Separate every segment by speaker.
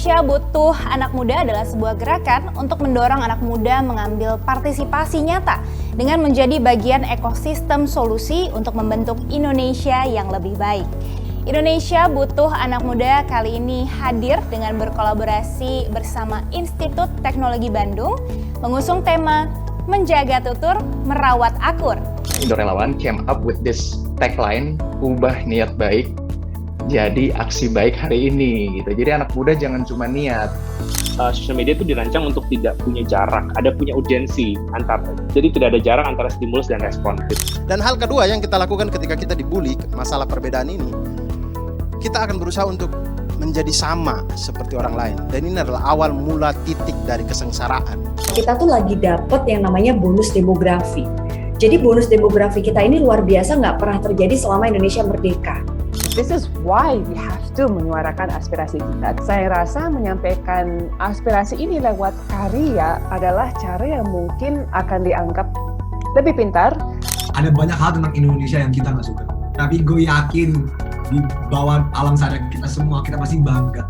Speaker 1: Indonesia Butuh Anak Muda adalah sebuah gerakan untuk mendorong anak muda mengambil partisipasi nyata dengan menjadi bagian ekosistem solusi untuk membentuk Indonesia yang lebih baik. Indonesia Butuh Anak Muda kali ini hadir dengan berkolaborasi bersama Institut Teknologi Bandung mengusung tema Menjaga Tutur, Merawat Akur.
Speaker 2: Indo Relawan came up with this tagline, ubah niat baik jadi aksi baik hari ini gitu. Jadi anak muda jangan cuma niat.
Speaker 3: Sosial media itu dirancang untuk tidak punya jarak, ada punya urgensi jadi tidak ada jarak antara stimulus dan respon.
Speaker 4: Dan hal kedua yang kita lakukan ketika kita dibully masalah perbedaan ini, kita akan berusaha untuk menjadi sama seperti orang lain. Dan ini adalah awal mula titik dari kesengsaraan.
Speaker 5: Kita tuh lagi dapet yang namanya bonus demografi. Jadi bonus demografi kita ini luar biasa, nggak pernah terjadi selama Indonesia merdeka.
Speaker 6: This is why we have to menyuarakan aspirasi kita. Saya rasa menyampaikan aspirasi ini lewat karya adalah cara yang mungkin akan dianggap lebih pintar.
Speaker 7: Ada banyak hal tentang Indonesia yang kita nggak suka. Tapi gue yakin di bawah alam sadar kita semua, kita pasti bangga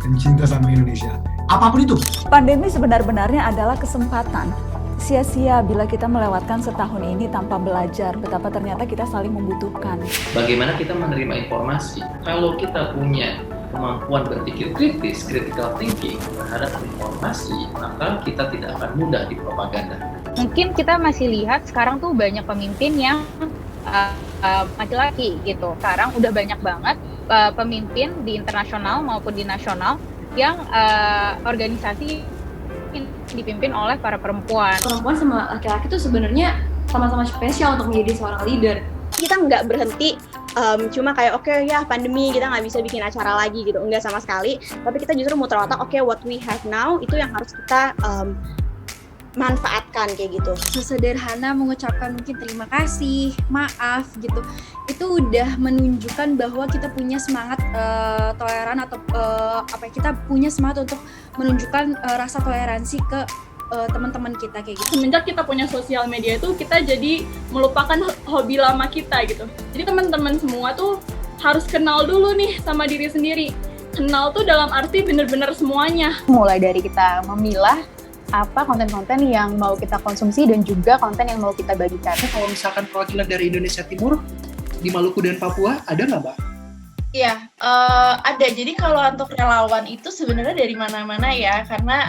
Speaker 7: dan cinta sama Indonesia. Apapun itu.
Speaker 8: Pandemi sebenar-benarnya adalah kesempatan. Sia-sia bila kita melewatkan setahun ini tanpa belajar betapa ternyata kita saling membutuhkan.
Speaker 9: Bagaimana kita menerima informasi? Kalau kita punya kemampuan berpikir kritis, critical thinking terhadap informasi, maka kita tidak akan mudah dipropaganda.
Speaker 10: Mungkin kita masih lihat sekarang tuh banyak pemimpin yang laki-laki gitu. Sekarang udah banyak banget pemimpin di internasional maupun di nasional yang organisasi dipimpin oleh para perempuan.
Speaker 11: Perempuan sama laki-laki tuh sebenarnya sama-sama spesial untuk menjadi seorang leader.
Speaker 12: Kita nggak berhenti cuma kayak oke, ya pandemi kita nggak bisa bikin acara lagi gitu, enggak sama sekali. Tapi kita justru muter otak, oke, what we have now itu yang harus kita manfaatkan kayak gitu.
Speaker 11: Sesederhana mengucapkan mungkin terima kasih, maaf gitu, itu udah menunjukkan bahwa kita punya semangat toleran atau kita punya semangat untuk menunjukkan rasa toleransi ke teman-teman kita kayak gitu.
Speaker 13: Semenjak kita punya sosial media itu kita jadi melupakan hobi lama kita gitu. Jadi teman-teman semua tuh harus kenal dulu nih sama diri sendiri. Kenal tuh dalam arti bener-bener semuanya.
Speaker 10: Mulai dari kita memilah apa konten-konten yang mau kita konsumsi dan juga konten yang mau kita bagikan.
Speaker 14: Kalau misalkan perwakilan dari Indonesia Timur di Maluku dan Papua ada nggak, Mbak?
Speaker 15: Iya, ada. Jadi kalau untuk relawan itu sebenarnya dari mana-mana ya, karena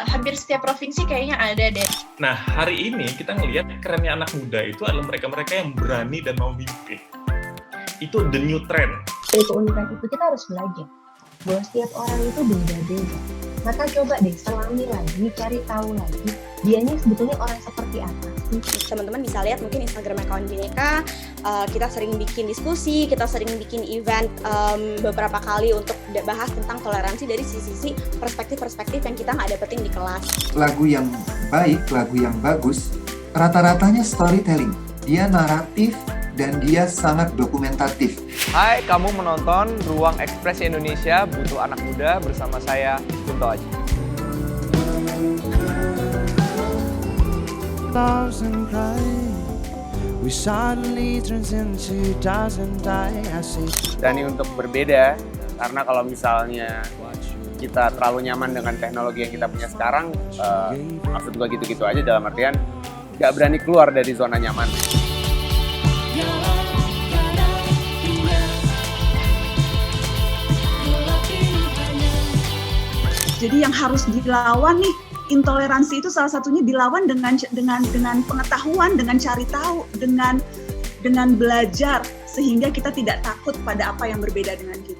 Speaker 15: hampir setiap provinsi kayaknya ada deh.
Speaker 16: Nah, hari ini kita ngelihat kerennya anak muda itu adalah mereka-mereka yang berani dan mau mimpi. Itu the new trend.
Speaker 17: Dari keunikan itu kita harus belajar bahwa setiap orang itu beda-beda. Maka coba deh selami lagi, cari tahu lagi dianya sebetulnya orang seperti apa sih.
Speaker 12: Teman-teman bisa lihat mungkin Instagram account Bineka, kita sering bikin diskusi, kita sering bikin event beberapa kali untuk bahas tentang toleransi dari sisi perspektif-perspektif yang kita nggak dapetin di kelas.
Speaker 18: Lagu yang baik, lagu yang bagus, rata-ratanya storytelling. Dia naratif dan dia sangat dokumentatif.
Speaker 19: Hai, kamu menonton Ruang Ekspresi Indonesia Butuh Anak Muda bersama saya, Kunto Aji. Dan ini untuk berbeda, karena kalau misalnya kita terlalu nyaman dengan teknologi yang kita punya sekarang, maksud gue gitu-gitu aja dalam artian gak berani keluar dari zona nyaman.
Speaker 20: Jadi yang harus dilawan nih, intoleransi itu salah satunya dilawan dengan pengetahuan, dengan cari tahu, dengan belajar, sehingga kita tidak takut pada apa yang berbeda dengan kita.